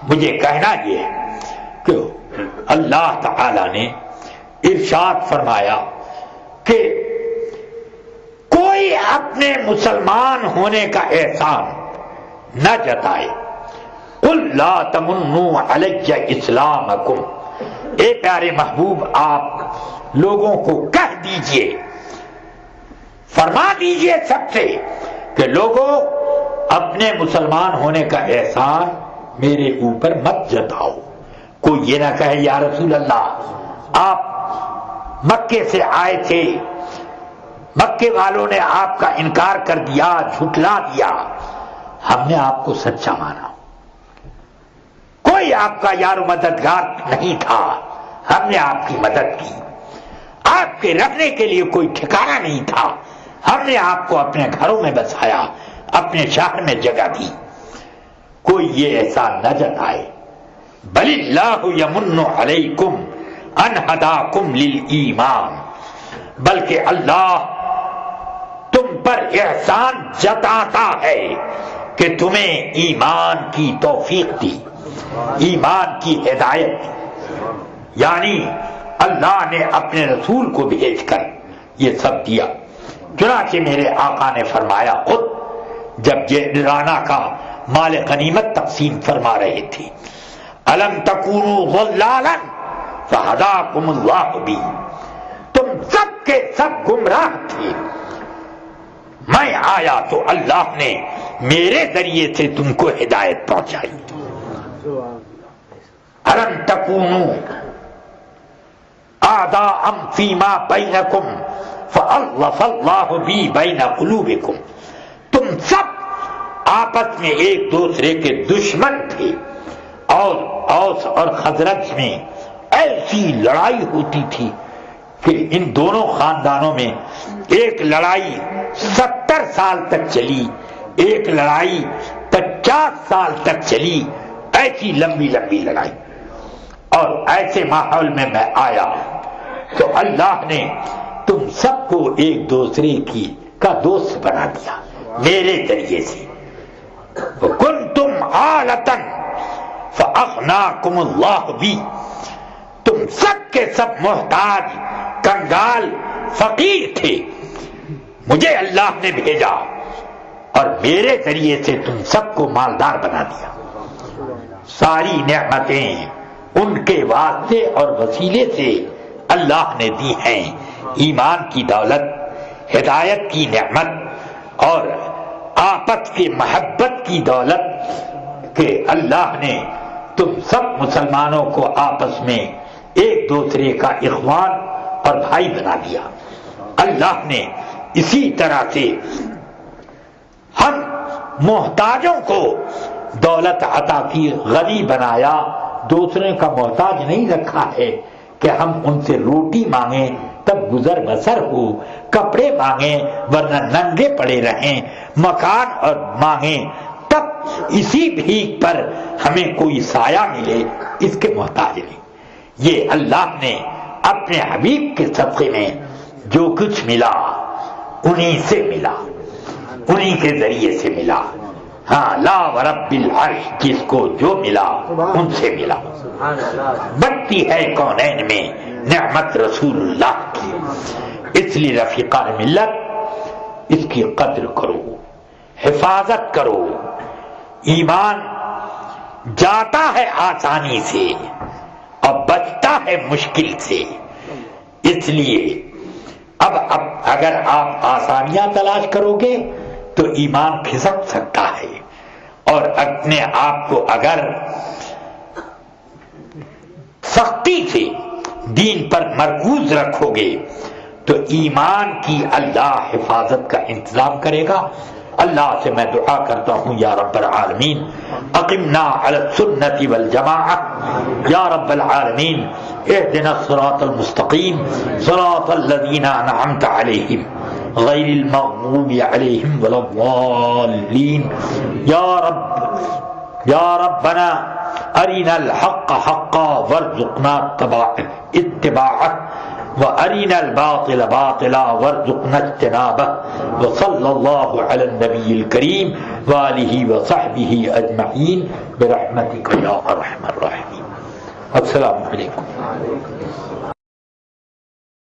مجھے کہنا یہ ہے کہ اللہ تعالی نے ارشاد فرمایا کہ کوئی اپنے مسلمان ہونے کا احسان نہ جتائے. قل لا تمنوا علی اسلامکم، اے پیارے محبوب آپ لوگوں کو کہہ دیجئے، فرما دیجئے سب سے کہ لوگوں اپنے مسلمان ہونے کا احسان میرے اوپر مت جتاؤ. کوئی یہ نہ کہے یا رسول اللہ آپ مکے سے آئے تھے، مکے والوں نے آپ کا انکار کر دیا، جھٹلا دیا، ہم نے آپ کو سچا مانا، کوئی آپ کا یار و مددگار نہیں تھا، ہم نے آپ کی مدد کی، آپ کے رہنے کے لیے کوئی ٹھکانہ نہیں تھا، ہم نے آپ کو اپنے گھروں میں بسایا، اپنے شہر میں جگہ دی. کوئی یہ احسان نہ جتائے. بل اللہ یمن علیکم ان ہداکم للایمان، بلکہ اللہ تم پر احسان جتاتا ہے کہ تمہیں ایمان کی توفیق دی، ایمان کی ہدایت دی. یعنی اللہ نے اپنے رسول کو بھیج کر یہ سب دیا. چنانچہ میرے آقا نے فرمایا خود جب جعرانہ کا مال غنیمت تقسیم فرما رہے تھے، الم تکونوا ضلالا فہداکم اللہ بی، تم سب کے سب گمراہ تھے، میں آیا تو اللہ نے میرے ذریعے سے تم کو ہدایت پہنچائی. الم تکونوا اعداء فیما بینکم فالف اللہ بی بین قلوبکم، تم سب آپس میں ایک دوسرے کے دشمن تھے، اور اوس اور خزرج میں ایسی لڑائی ہوتی تھی کہ ان دونوں خاندانوں میں ایک لڑائی 70 سال تک چلی، ایک لڑائی 50 سال تک چلی، ایسی لمبی لمبی لڑائی. اور ایسے ماحول میں میں آیا تو اللہ نے تم سب کو ایک دوسرے کا دوست بنا دیا میرے ذریعے سے. کنتم عالۃ فاغناکم اللہ بی، تم سب کے سب محتاج، کنگال، فقیر تھے، مجھے اللہ نے بھیجا اور میرے ذریعے سے تم سب کو مالدار بنا دیا. ساری نعمتیں ان کے واسطے اور وسیلے سے اللہ نے دی ہیں، ایمان کی دولت، ہدایت کی نعمت اور آپس کی محبت کی دولت کہ اللہ نے تم سب مسلمانوں کو آپس میں ایک دوسرے کا اخوان اور بھائی بنا دیا. اللہ نے اسی طرح سے ہم محتاجوں کو دولت عطا کی، غنی بنایا، دوسرے کا محتاج نہیں رکھا ہے کہ ہم ان سے روٹی مانگیں تب گزر بسر ہو، کپڑے مانگیں ورنہ ننگے پڑے رہیں، مکان اور مانگیں تب اسی بھیک پر ہمیں کوئی سایہ ملے، اس کے محتاج نہیں. یہ اللہ نے اپنے حبیب کے صدقے میں جو کچھ ملا انہی سے ملا، انہی کے ذریعے سے ملا. ہاں لا ورب العرش، جس کو جو ملا ان سے ملا. بڑھتی ہے کونین میں نعمت رسول اللہ کی، اس لیے رفیقان ملت اس کی قدر کرو، حفاظت کرو. ایمان جاتا ہے آسانی سے اور بچتا ہے مشکل سے، اس لیے اب اگر آپ آسانیاں تلاش کرو گے تو ایمان کھسک سکتا ہے، اور اپنے آپ کو اگر سختی سے دین پر مرکوز رکھو گے تو ایمان کی اللہ حفاظت کا انتظام کرے گا. اللہ سے میں دعا کرتا ہوں یا رب العالمین اقمنا علی السنۃ والجماعہ، یا رب العالمین اہدنا الصراط المستقیم صراط الذین انعمت علیہم غیر المغضوب علیہم ولا الضالین. یا ربنا ارنا الحق حقا وارزقنا اتباعہ وارنا الباطل باطلا وارزقنا اجتنابه وصلى الله على النبي الكريم وآله وصحبه اجمعین برحمتك یا ارحم الراحمین۔ السلام علیکم۔